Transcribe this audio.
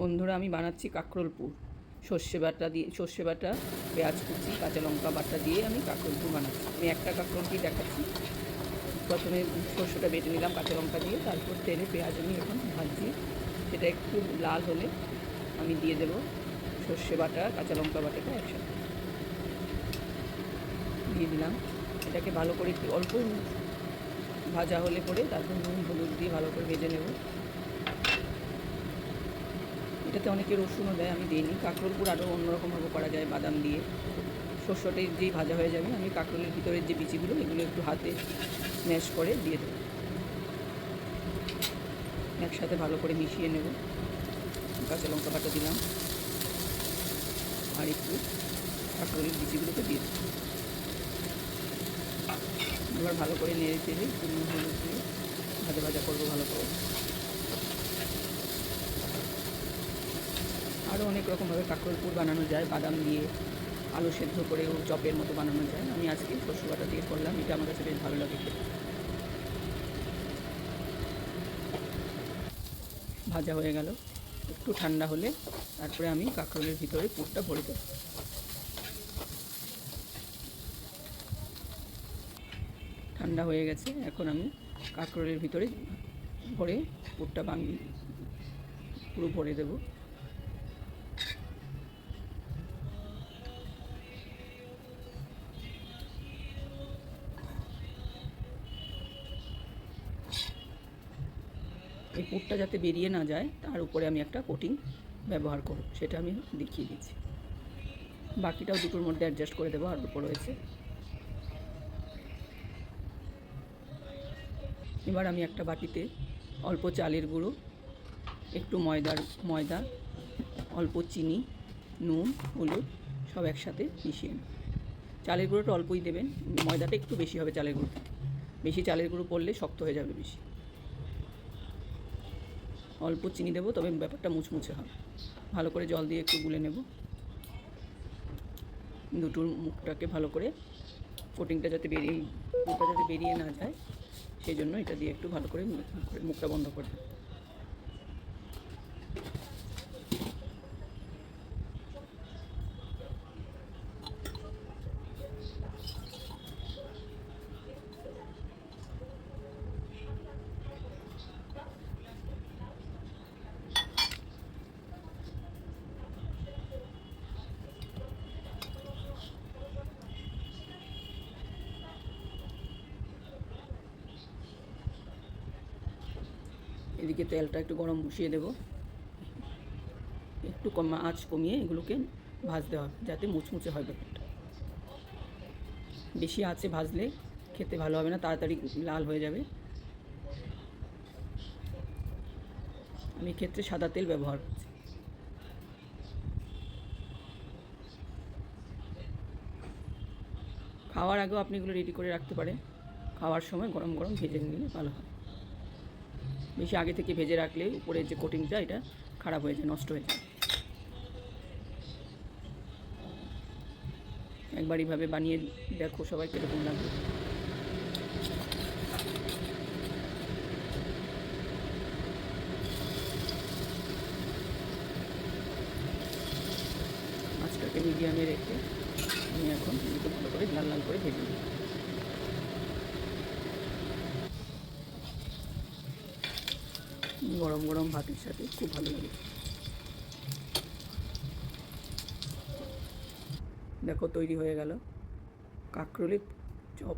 বন্ধুরা, আমি বানাচ্ছি কাঁকরোল পুর। সর্ষে বাটা, পেঁয়াজ কুচি, কাঁচা লঙ্কা বাটা দিয়ে আমি কাঁকরোল পুর বানাচ্ছি। আমি একটা কাঁকরোলকেই দেখাচ্ছি। প্রথমে সর্ষেটা বেটে নিলাম কাঁচা লঙ্কা দিয়ে, তারপর তেলে পেঁয়াজ আমি এখন ভাজছি। সেটা একটু লাল হলে আমি দিয়ে দেবো সর্ষে বাটা, কাঁচা লঙ্কা বাটাটা একসাথে দিয়ে দিলাম। এটাকে ভালো করে একটু অল্প ভাজা হলে পরে তারপর নুন হলুদ দিয়ে ভালো করে ভেজে নেব। এটাতে অনেকে রসুনও দেয়, আমি দিইনি। কাঁকরোল পুর আরও অন্যরকমভাবে করা যায়, বাদাম দিয়ে। শস্যটাই যেই ভাজা হয়ে যাবে, আমি কাঁকরোলের ভিতরের যে বিচিগুলো এগুলো একটু হাতে ম্যাশ করে দিয়ে দেবো। একসাথে ভালো করে মিশিয়ে নেব। কাঁচা লঙ্কা বাটা দিলাম আর একটু কাঁকরোলের বিচিগুলোকে দিয়ে দেবো। এবার ভালো করে নেড়ে চেড়ে একটু নুন হলুদ দিয়ে ভাজা ভাজা করবো ভালো করে। আরও অনেক রকমভাবে কাঁকরোল পুর বানানো যায়, বাদাম দিয়ে, আলু সেদ্ধ করেও চপের মতো বানানো যায়। আমি আজকে সরষে বাটা দিয়ে করলাম, এটা আমার কাছে বেশ ভালো লাগে খেতে। ভাজা হয়ে গেল, একটু ঠান্ডা হলে তারপরে আমি কাঁকরোলের ভিতরে পুরটা ভরে দেব। ঠান্ডা হয়ে গেছে, এখন আমি কাঁকরোলের ভিতরে ভরে পুরটা পুরো ভরে দেবো। এই পুরটা যাতে বেরিয়ে না যায় তার উপরে আমি একটা কোটিং ব্যবহার করব, সেটা আমি দেখিয়ে দিচ্ছি। বাকিটাও দুটোর মধ্যে অ্যাডজাস্ট করে দেবো, আর অল্প রয়েছে। এবার আমি একটা বাটিতে অল্প চালের গুঁড়ো, একটু ময়দা, অল্প চিনি, নুন, হলুদ সব একসাথে মিশিয়ে নেব। চালের গুঁড়োটা অল্পই দেবেন, ময়দাটা একটু বেশি হবে চালের গুঁড়ো থেকে। বেশি চালের গুঁড়ো পড়লে শক্ত হয়ে যাবে বেশি। অল্প চিনি দেবো, তবে ব্যাপারটা মুচমুচে হবে। ভালো করে জল দিয়ে একটু গুলে নেব। দুটোর মুখটাকে ভালো করে কোটিংটা যাতে বেরিয়ে না যায়, সেই জন্য এটা দিয়ে একটু ভালো করে মুখটা বন্ধ করে দেব। এদিকে তেলটা একটু গরম বসিয়ে দেব। একটু আঁচ কমিয়ে এগুলোকে ভাজতে হবে, যাতে মুচমুচে হয় ব্যাপারটা। বেশি আঁচে ভাজলে খেতে ভালো হবে না, তাড়াতাড়ি লাল হয়ে যাবে। আমি ক্ষেত্রে সাদা তেল ব্যবহার করছি। খাওয়ার আগেও আপনি এগুলো রেডি করে রাখতে পারেন, খাওয়ার সময় গরম গরম ভেজে নিলে ভালো হয়। বেশি আগে থেকে ভেজে রাখলে উপরের যে কোটিংটা এটা খারাপ হয়ে যায়, নষ্ট হয়ে যায়। একবার এইভাবে বানিয়ে দেখো সবাই কীরকম লাগবে। আঁচটাকে মিডিয়ামে রেখে আমি এখন এগুলো ভালো করে লাল লাল করে ভেজে নিই। গরম গরম ভাতের সাথে খুব ভালো লাগে। দেখো তৈরি হয়ে গেল কাঁকরোলের চপ।